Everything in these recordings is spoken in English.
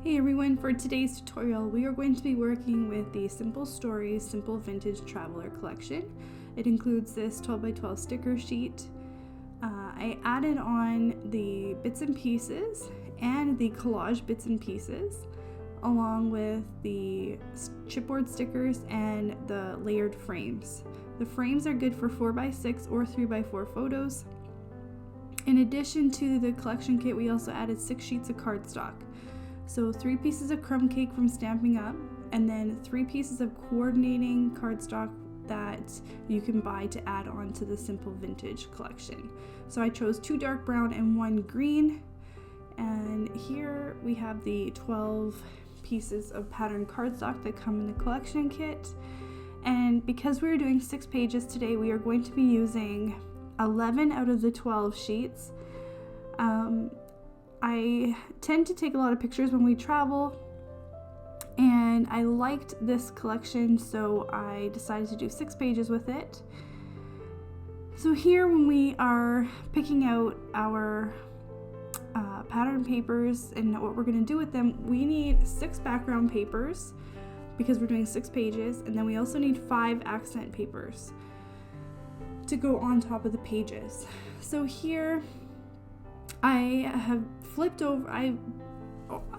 Hey everyone, for today's tutorial we are going to be working with the Simple Stories Simple Vintage Traveler collection. It includes this 12x12 sticker sheet. I added on the bits and pieces and the collage bits and pieces along with the chipboard stickers and the layered frames. The frames are good for 4x6 or 3x4 photos. In addition to the collection kit, we also added 6 sheets of cardstock. So 3 pieces of crumb cake from Stampin' Up, and then 3 pieces of coordinating cardstock that you can buy to add on to the Simple Vintage collection. So I chose 2 dark brown and 1 green, and here we have the 12 pieces of patterned cardstock that come in the collection kit. And because we're doing 6 pages today, we are going to be using 11 out of the 12 sheets. I tend to take a lot of pictures when we travel, and I liked this collection, so I decided to do 6 pages with it. So here, when we are picking out our pattern papers and what we're going to do with them, we need 6 background papers because we're doing 6 pages, and then we also need 5 accent papers to go on top of the pages. So here I have flipped over,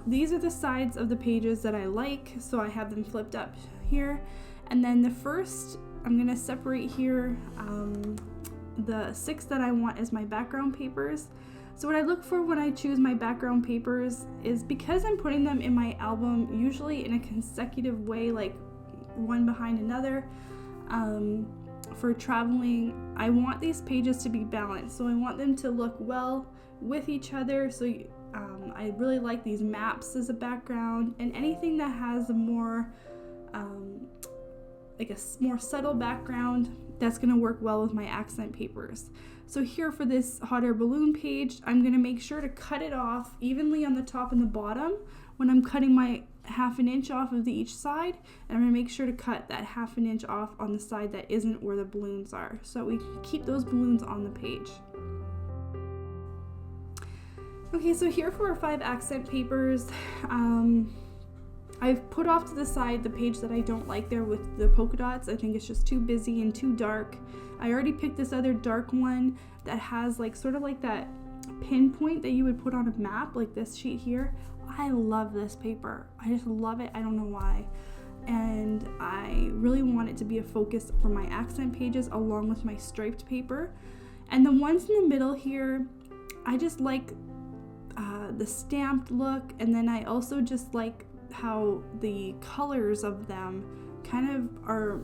these are the sides of the pages that I like, so I have them flipped up here. And then the first, I'm going to separate here the 6 that I want as my background papers. So what I look for when I choose my background papers is, because I'm putting them in my album usually in a consecutive way, like one behind another, for traveling, I want these pages to be balanced. So I want them to look well with each other. So I really like these maps as a background, and anything that has a more like a more subtle background, that's going to work well with my accent papers. So here for this hot air balloon page, I'm going to make sure to cut it off evenly on the top and the bottom when I'm cutting my 1/2 inch off of each side, and I'm going to make sure to cut that 1/2 inch off on the side that isn't where the balloons are, so we can keep those balloons on the page. Okay, so here for our 5 accent papers, I've put off to the side the page that I don't like there with the polka dots. I think it's just too busy and too dark. I already picked this other dark one that has like sort of like that pinpoint that you would put on a map, like this sheet here. I love this paper. I just love it. I don't know why. And I really want it to be a focus for my accent pages along with my striped paper. And the ones in the middle here, I just like the stamped look, and then I also just like how the colors of them kind of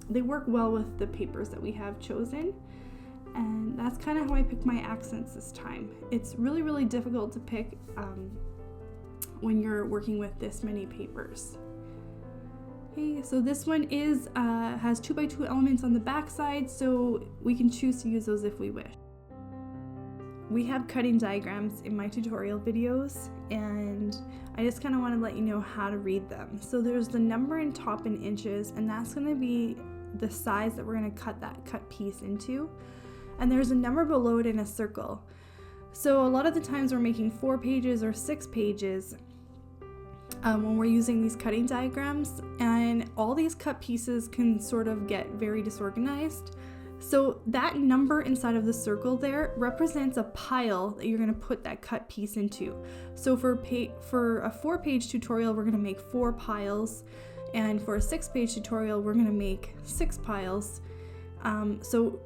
they work well with the papers that we have chosen. And that's kind of how I pick my accents this time. It's really difficult to pick when you're working with this many papers. Okay, so this one is has 2x2 elements on the back side, so we can choose to use those if we wish. We have cutting diagrams in my tutorial videos, and I just kind of want to let you know how to read them. So there's the number in top in inches, and that's going to be the size that we're going to cut that cut piece into. And there's a number below it in a circle. So a lot of the times we're making 4 pages or 6 pages when we're using these cutting diagrams, and all these cut pieces can sort of get very disorganized. So that number inside of the circle there represents a pile that you're going to put that cut piece into. So for a 4-page tutorial, we're going to make 4 piles, and for a 6-page tutorial, we're going to make 6 piles. So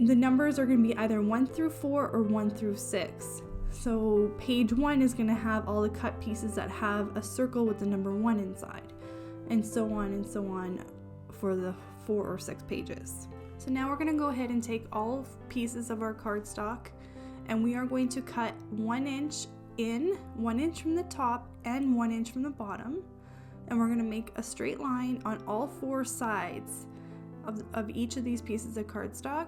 the numbers are going to be either 1 through 4 or 1 through 6. So page 1 is going to have all the cut pieces that have a circle with the number 1 inside, and so on for the 4 or 6 pages. So now we're going to go ahead and take all pieces of our cardstock, and we are going to cut 1 inch in, 1 inch from the top, and 1 inch from the bottom. And we're going to make a straight line on all 4 sides of each of these pieces of cardstock.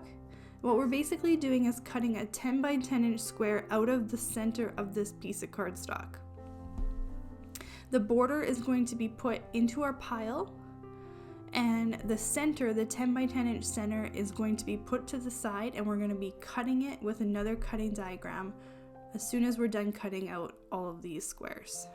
What we're basically doing is cutting a 10 by 10 inch square out of the center of this piece of cardstock. The border is going to be put into our pile, and the center, the 10 by 10 inch center, is going to be put to the side, and we're going to be cutting it with another cutting diagram as soon as we're done cutting out all of these squares.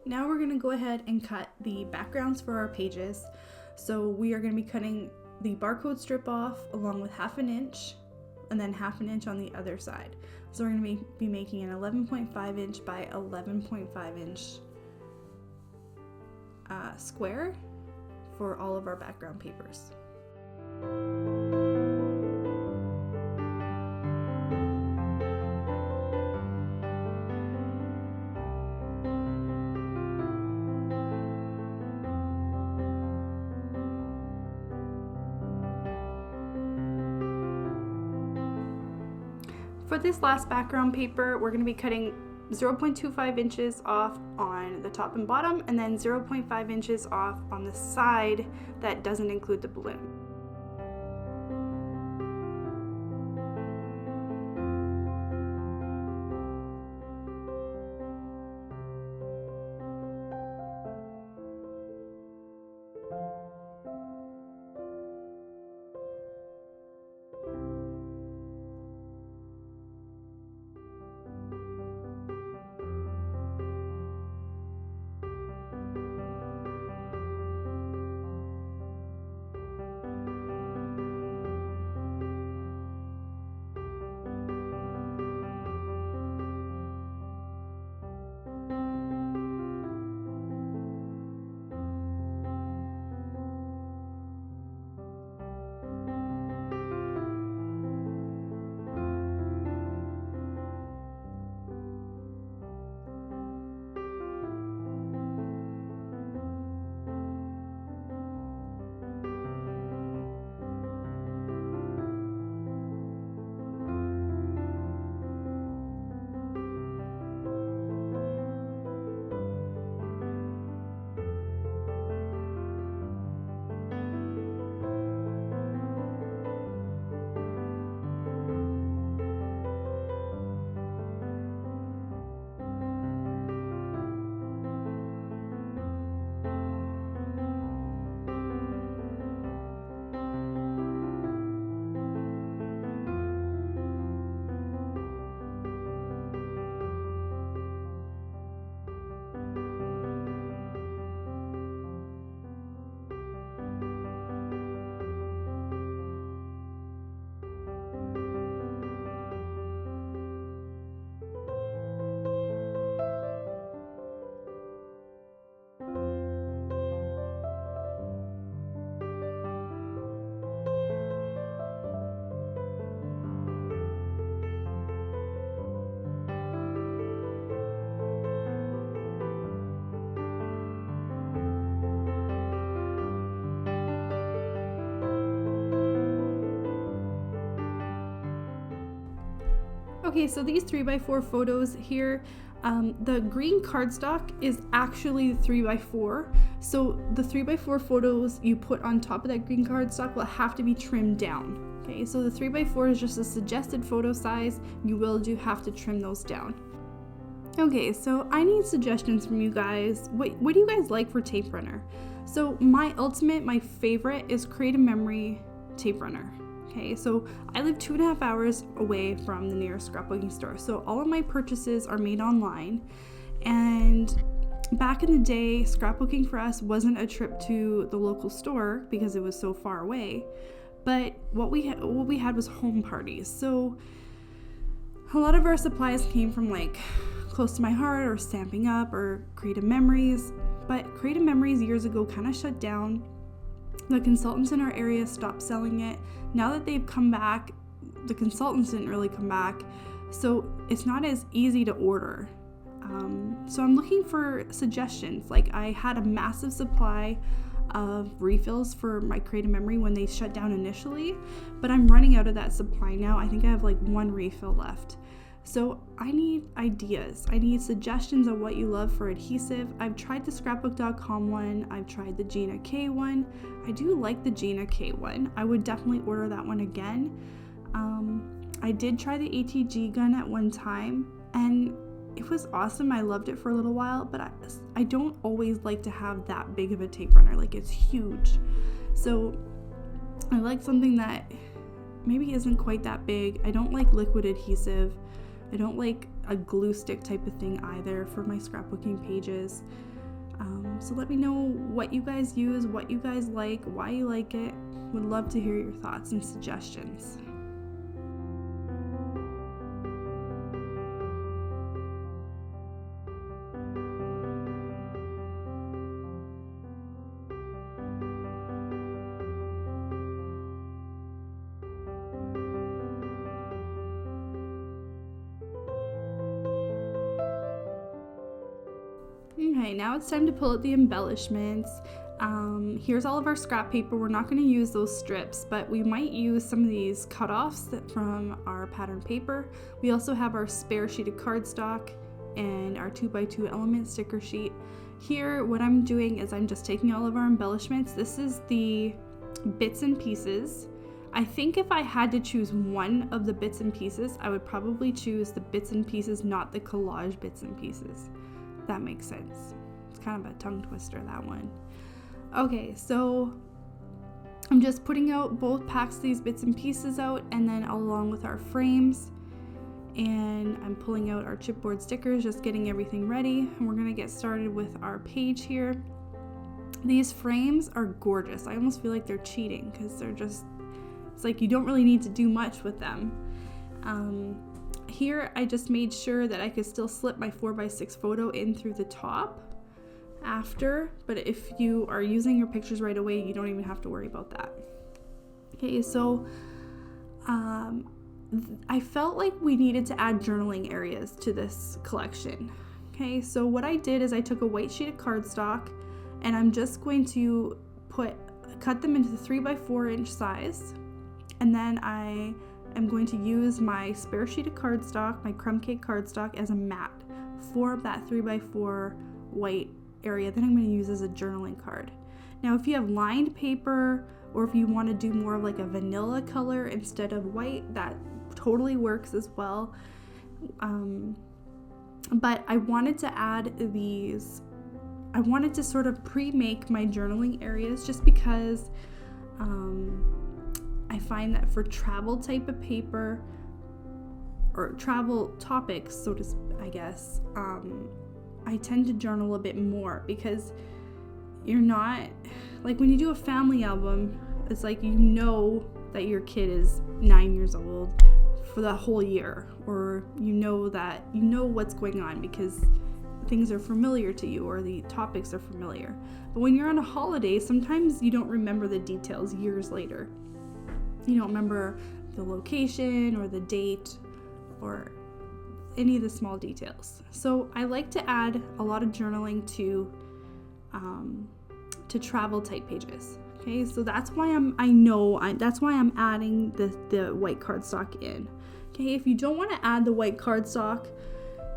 Now we're gonna go ahead and cut the backgrounds for our pages. So we are gonna be cutting the barcode strip off along with 1/2 inch and then 1/2 inch on the other side. So we're gonna be making an 11.5 inch by 11.5 inch square for all of our background papers. For this last background paper, we're going to be cutting 0.25 inches off on the top and bottom, and then 0.5 inches off on the side that doesn't include the balloon. Okay, so these 3x4 photos here, the green cardstock is actually 3x4. So the 3x4 photos you put on top of that green cardstock will have to be trimmed down. Okay, so the 3x4 is just a suggested photo size. You have to trim those down. Okay, so I need suggestions from you guys. What do you guys like for tape runner? So my favorite is Create a Memory tape runner. Okay, so I live 2.5 hours away from the nearest scrapbooking store. So all of my purchases are made online. And back in the day, scrapbooking for us wasn't a trip to the local store because it was so far away. But what we had was home parties. So a lot of our supplies came from like Close to My Heart or Stampin' Up or Creative Memories. But Creative Memories years ago kind of shut down. The consultants in our area stopped selling it. Now that they've come back, the consultants didn't really come back, so it's not as easy to order. So I'm looking for suggestions. Like, I had a massive supply of refills for my Creative Memory when they shut down initially, but I'm running out of that supply now. I think I have like 1 refill left. So I need ideas. I need suggestions of what you love for adhesive. I've tried the scrapbook.com one. I've tried the Gina K one. I do like the Gina K one. I would definitely order that one again. I did try the ATG gun at one time and it was awesome. I loved it for a little while, but I don't always like to have that big of a tape runner. Like, it's huge. So I like something that maybe isn't quite that big. I don't like liquid adhesive. I don't like a glue stick type of thing either for my scrapbooking pages. So let me know what you guys use, what you guys like, why you like it. Would love to hear your thoughts and suggestions. Okay, now it's time to pull out the embellishments. Here's all of our scrap paper. We're not going to use those strips, but we might use some of these cut-offs from our pattern paper. We also have our spare sheet of cardstock and our 2x2 element sticker sheet. Here, what I'm doing is I'm just taking all of our embellishments. This is the bits and pieces. I think if I had to choose one of the bits and pieces, I would probably choose the bits and pieces, not the collage bits and pieces. That makes sense. It's kind of a tongue twister, that one. Okay, so I'm just putting out both packs of these bits and pieces out, and then along with our frames, and I'm pulling out our chipboard stickers, just getting everything ready, and we're gonna get started with our page here. These frames are gorgeous. I almost feel like they're cheating because they're just, it's like you don't really need to do much with them. Here I just made sure that I could still slip my 4x6 photo in through the top after, but if you are using your pictures right away, you don't even have to worry about that. Okay, so I felt like we needed to add journaling areas to this collection. Okay, so what I did is I took a white sheet of cardstock and I'm just going to cut them into the 3x4 inch size, and then I am going to use my spare sheet of cardstock, my crumb cake cardstock, as a mat for that 3x4 white area that I'm going to use as a journaling card. Now, if you have lined paper, or if you want to do more of like a vanilla color instead of white, that totally works as well. But I wanted to add these, I wanted to sort of pre-make my journaling areas just because I find that for travel type of paper, or travel topics, so to I guess, I tend to journal a bit more because you're not, like when you do a family album, it's like you know that your kid is 9 years old for the whole year, or you know that you know what's going on because things are familiar to you or the topics are familiar. But when you're on a holiday, sometimes you don't remember the details years later. You don't remember the location or the date or any of the small details. So I like to add a lot of journaling to travel type pages. Okay, so that's why that's why I'm adding the white cardstock in. Okay, if you don't want to add the white cardstock,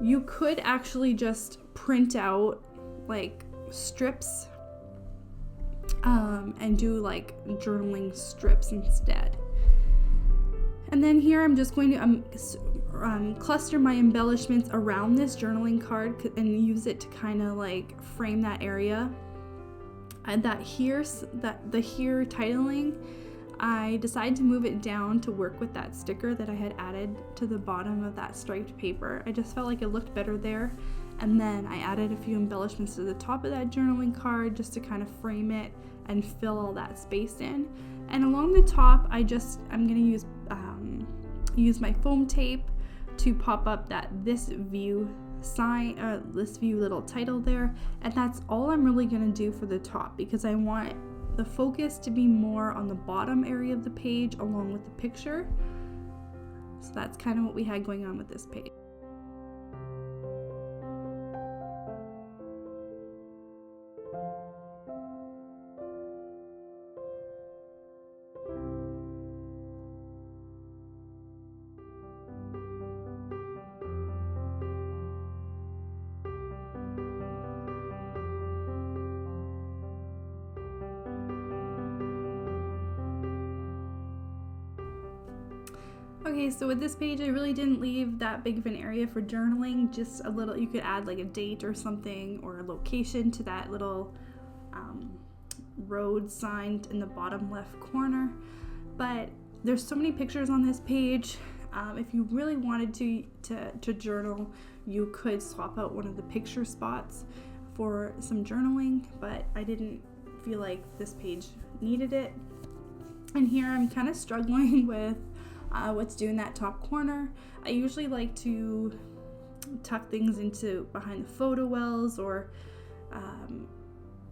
you could actually just print out like strips and do like journaling strips instead. And then here I'm just going to cluster my embellishments around this journaling card and use it to kind of like frame that area. And the here titling, I decided to move it down to work with that sticker that I had added to the bottom of that striped paper. I just felt like it looked better there. And then I added a few embellishments to the top of that journaling card just to kind of frame it and fill all that space in. And along the top, I'm gonna use my foam tape to pop up this view sign, or this view little title there. And that's all I'm really gonna do for the top, because I want the focus to be more on the bottom area of the page along with the picture. So that's kind of what we had going on with this page. Okay, so with this page, I really didn't leave that big of an area for journaling, just a little, you could add like a date or something, or a location to that little road sign in the bottom left corner. But there's so many pictures on this page. If you really wanted to journal, you could swap out one of the picture spots for some journaling, but I didn't feel like this page needed it. And here I'm kind of struggling with what to do in that top corner. I usually like to tuck things into behind the photo wells, or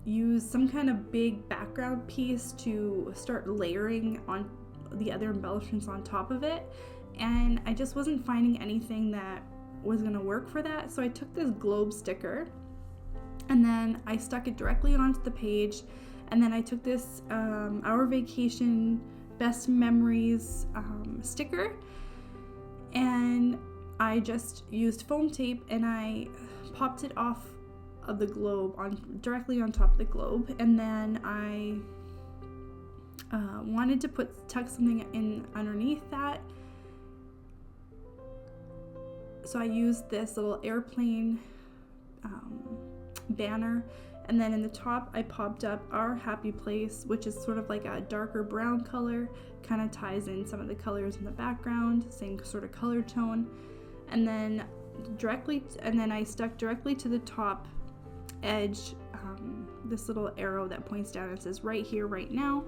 use some kind of big background piece to start layering on the other embellishments on top of it, and I just wasn't finding anything that was gonna work for that. So I took this globe sticker and then I stuck it directly onto the page, and then I took this Our Vacation Best Memories sticker, and I just used foam tape and I popped it off of the globe directly on top of the globe, and then I wanted to tuck something in underneath that, so I used this little airplane banner, and then in the top I popped up Our Happy Place, which is sort of like a darker brown color, kind of ties in some of the colors in the background, same sort of color tone, and then I stuck directly to the top edge this little arrow that points down and says right here, right now,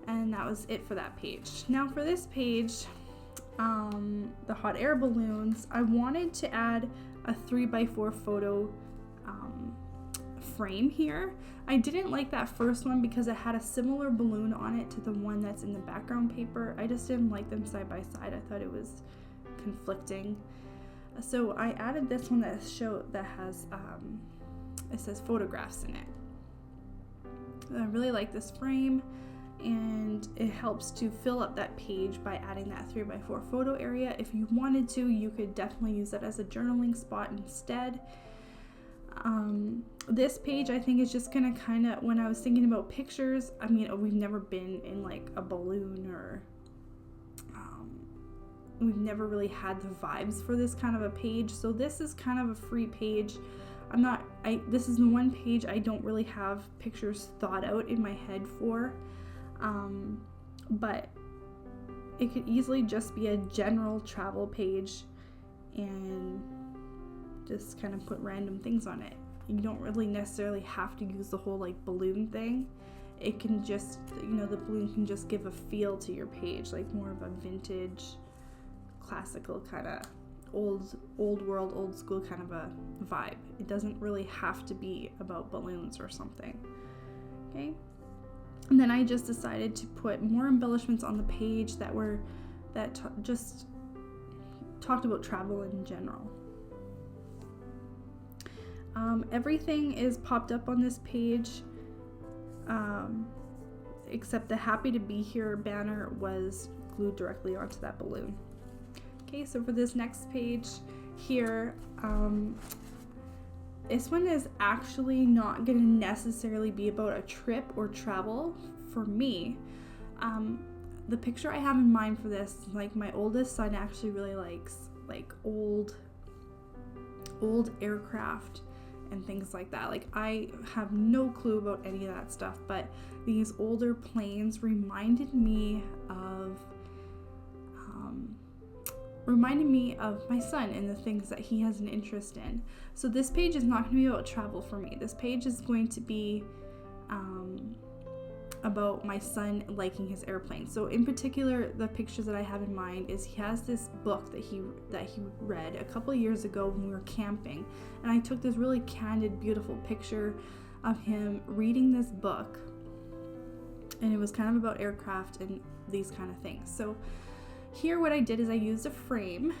and that was it for that page. Now for this page, the hot air balloons, I wanted to add a 3x4 photo frame here. I didn't like that first one because it had a similar balloon on it to the one that's in the background paper. I just didn't like them side by side. I thought it was conflicting. So I added this one that has it says photographs in it. I really like this frame, and it helps to fill up that page by adding that 3x4 photo area. If you wanted to, you could definitely use that as a journaling spot instead. This page I think is just gonna kind of, when I was thinking about pictures, I mean, we've never been in like a balloon, or we've never really had the vibes for this kind of a page, so this is kind of a free page. This is the one page I don't really have pictures thought out in my head for, but it could easily just be a general travel page and just kind of put random things on it. You don't really necessarily have to use the whole like balloon thing. It can just, the balloon can just give a feel to your page, like more of a vintage, classical kind of old world, old school kind of a vibe. It doesn't really have to be about balloons or something. Okay. And then I just decided to put more embellishments on the page that just talked about travel in general. Everything is popped up on this page, except the Happy to Be Here banner was glued directly onto that balloon. Okay, so for this next page here, this one is actually not going to necessarily be about a trip or travel for me. The picture I have in mind for this, like my oldest son actually really likes like old aircraft and things like that. Like I have no clue about any of that stuff, but these older planes reminded me of my son and the things that he has an interest in. So this page is not going to be about travel for me. This page is going to be about my son liking his airplane. So in particular, the pictures that I have in mind is he has this book that he read a couple of years ago when we were camping, and I took this really candid, beautiful picture of him reading this book, and it was kind of about aircraft and these kind of things. So here what I did is I used a frame.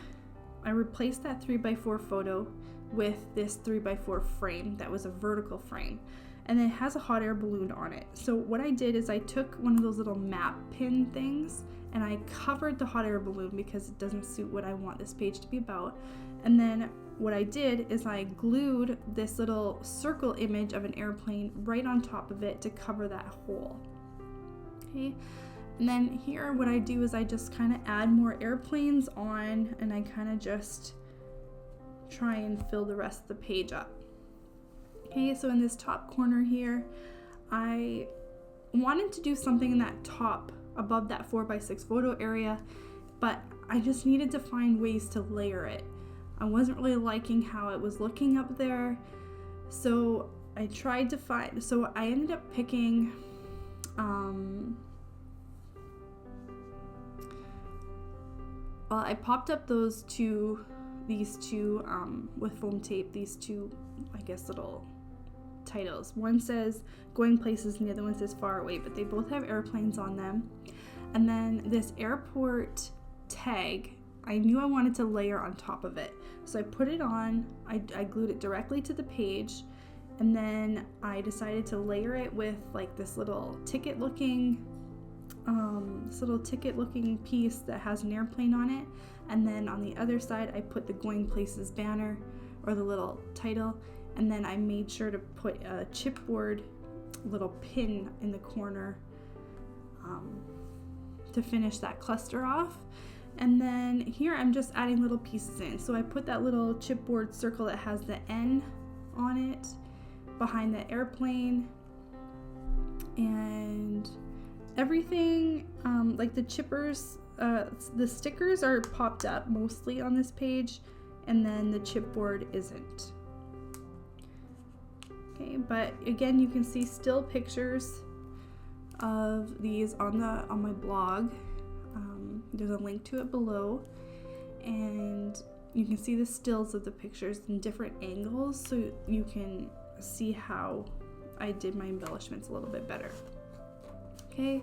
I replaced that 3x4 photo with this 3x4 frame that was a vertical frame, and then it has a hot air balloon on it. So what I did is I took one of those little map pin things and I covered the hot air balloon because it doesn't suit what I want this page to be about. And then what I did is I glued this little circle image of an airplane right on top of it to cover that hole. Okay. And then here what I do is I just kind of add more airplanes on, and I kind of just try and fill the rest of the page up. Okay, so in this top corner here, I wanted to do something in that top above that 4x6 photo area, but I just needed to find ways to layer it. I wasn't really liking how it was looking up there So I tried to find, so I ended up picking, well, I popped up these two with foam tape, these two, I guess, little titles. One says going places and the other one says far away, but they both have airplanes on them. And then this airport tag, I knew I wanted to layer on top of it. So I put it on, I glued it directly to the page, and then I decided to layer it with like this little ticket looking piece that has an airplane on it. And then on the other side, I put the going places banner, or the little title. And then I made sure to put a chipboard little pin in the corner to finish that cluster off. And then here I'm just adding little pieces in. So I put that little chipboard circle that has the N on it behind the airplane, and everything, like the chippers, the stickers are popped up mostly on this page, and then the chipboard isn't. Okay, but again, you can see still pictures of these on my blog. There's a link to it below, and you can see the stills of the pictures in different angles, so you can see how I did my embellishments a little bit better. Okay,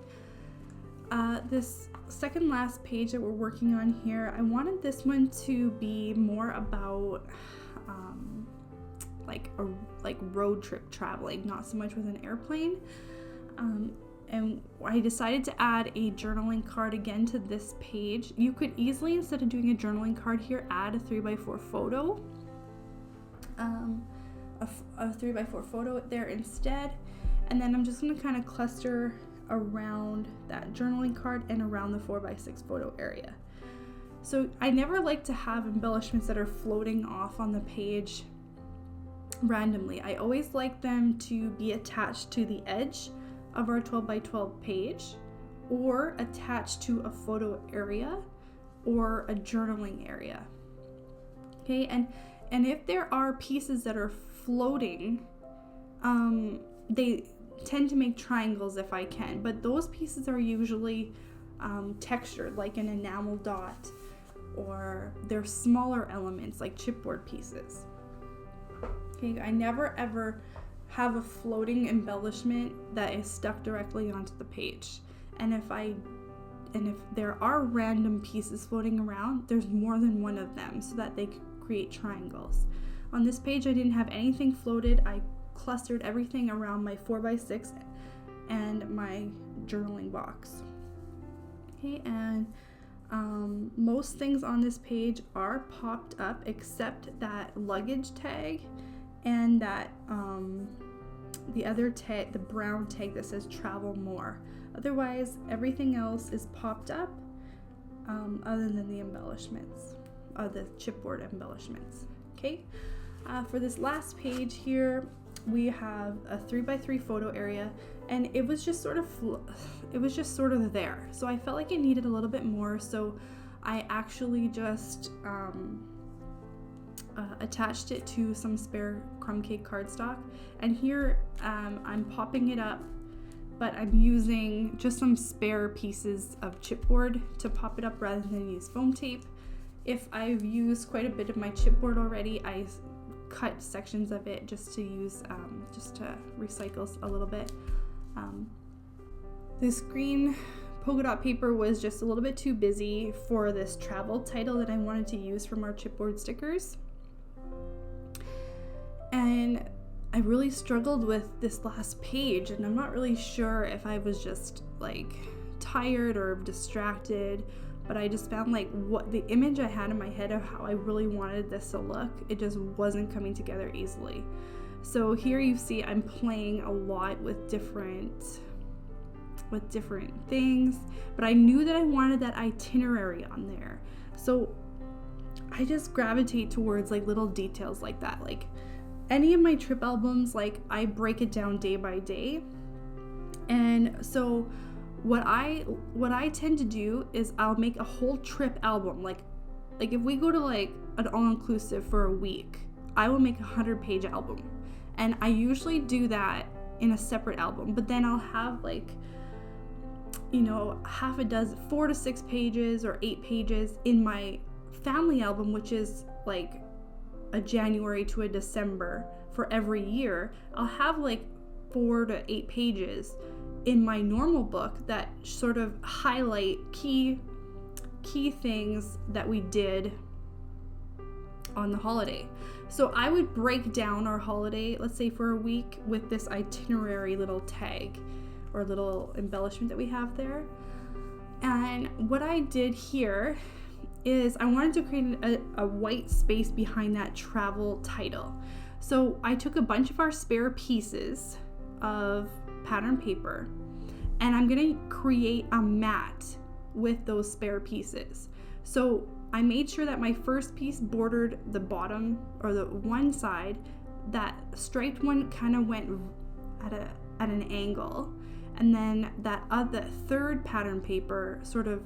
this second last page that we're working on here, I wanted this one to be more about like road trip traveling, not so much with an airplane. And I decided to add a journaling card again to this page. You could easily, instead of doing a journaling card here, add a 3x4 photo. A 3x4 photo there instead. And then I'm just going to kind of cluster around that journaling card and around the 4x6 photo area. So I never like to have embellishments that are floating off on the page randomly. I always like them to be attached to the edge of our 12x12 page, or attached to a photo area or a journaling area. Okay, and if there are pieces that are floating, they tend to make triangles if I can, but those pieces are usually textured, like an enamel dot, or they're smaller elements like chipboard pieces. Okay, I never ever have a floating embellishment that is stuck directly onto the page. And if there are random pieces floating around, there's more than one of them, so that they create triangles. On this page, I didn't have anything floated. I clustered everything around my 4x6 and my journaling box. Okay, and most things on this page are popped up except that luggage tag and that the other tag, the brown tag that says travel more. Otherwise, everything else is popped up, other than the embellishments, the chipboard embellishments. Okay, for this last page here, we have a 3x3 photo area, and it was just sort of there. So I felt like it needed a little bit more, so I actually just attached it to some spare crumb cake cardstock, and here I'm popping it up, but I'm using just some spare pieces of chipboard to pop it up rather than use foam tape. If I've used quite a bit of my chipboard already, I cut sections of it just to use, just to recycle a little bit. This green polka dot paper was just a little bit too busy for this travel title that I wanted to use from our chipboard stickers. And I really struggled with this last page, and I'm not really sure if I was just like tired or distracted, but I just found like what the image I had in my head of how I really wanted this to look, it just wasn't coming together easily. So here you see I'm playing a lot with different things, but I knew that I wanted that itinerary on there. So I just gravitate towards like little details like that. Like any of my trip albums, like I break it down day by day. And so what I tend to do is I'll make a whole trip album. Like if we go to like an all-inclusive for a week, I will make a 100-page album. And I usually do that in a separate album, but then I'll have like, you know, 4 to 6 pages or 8 pages in my family album, which is like a January to a December for every year. I'll have like 4 to 8 pages in my normal book that sort of highlight key things that we did on the holiday. So I would break down our holiday, let's say for a week, with this itinerary little tag or little embellishment that we have there. And what I did here is I wanted to create a white space behind that travel title. So I took a bunch of our spare pieces of pattern paper, and I'm gonna create a mat with those spare pieces. So I made sure that my first piece bordered the bottom, or the one side. That striped one kind of went at an angle, and then that third pattern paper sort of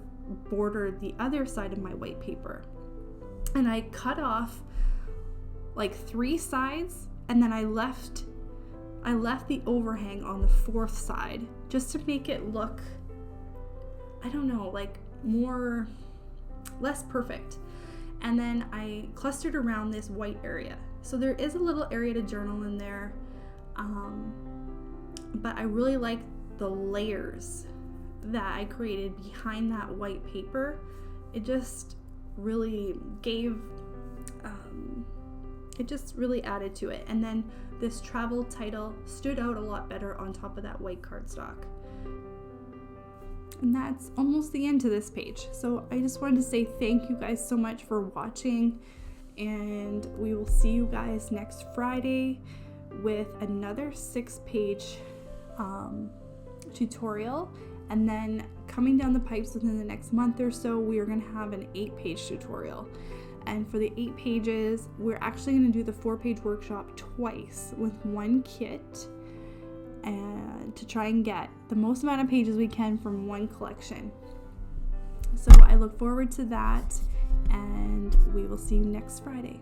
bordered the other side of my white paper. And I cut off like 3 sides, and then I left the overhang on the 4th side just to make it look, I don't know, like less perfect. And then I clustered around this white area. So there is a little area to journal in there, but I really like the layers that I created behind that white paper. It just really gave, it just really added to it. And then this travel title stood out a lot better on top of that white cardstock. And that's almost the end to this page. So I just wanted to say thank you guys so much for watching, and we will see you guys next Friday with another 6-page tutorial. And then coming down the pipes within the next month or so, we are going to have an 8-page tutorial. And for the 8 pages, we're actually going to do the 4-page workshop twice with one kit, and to try and get the most amount of pages we can from one collection. So I look forward to that, and we will see you next Friday.